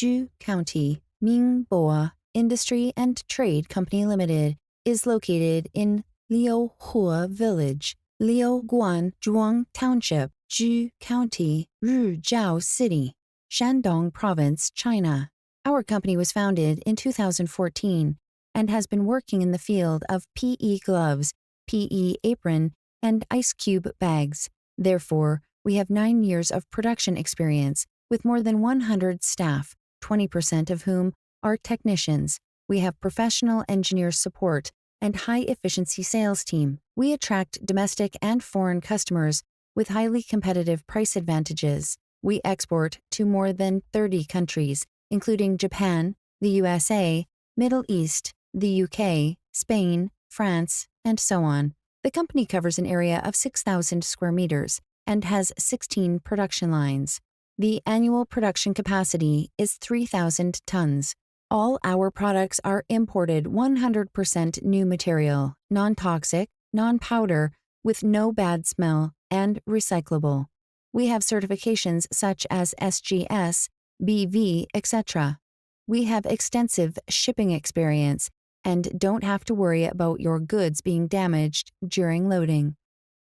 Ju County, Mingbo Industry and Trade Company Limited is located in Liuhua Village, Liuguan Zhuang Township, Ju County, Rujiao City, Shandong Province, China. Our company was founded in 2014 and has been working in the field of PE gloves, PE apron, and ice cube bags. Therefore, we have 9 years of production experience with more than 100 staff, 20% of whom are technicians. We have professional engineer support and high-efficiency sales team. We attract domestic and foreign customers with highly competitive price advantages. We export to more than 30 countries, including Japan, the USA, Middle East, the UK, Spain, France, and so on. The company covers an area of 6,000 square meters and has 16 production lines. The annual production capacity is 3,000 tons. All our products are imported 100% new material, non-toxic, non-powder, with no bad smell, and recyclable. We have certifications such as SGS, BV, etc. We have extensive shipping experience and don't have to worry about your goods being damaged during loading.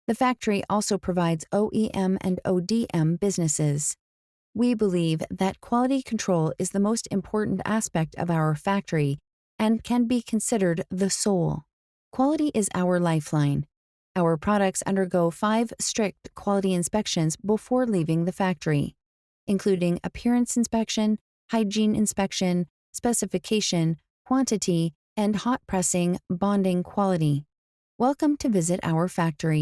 The factory also provides OEM and ODM businesses. We believe that quality control is the most important aspect of our factory and can be considered the soul. Quality is our lifeline. Our products undergo 5 strict quality inspections before leaving the factory, including appearance inspection, hygiene inspection, specification, quantity, and hot pressing bonding quality. Welcome to visit our factory.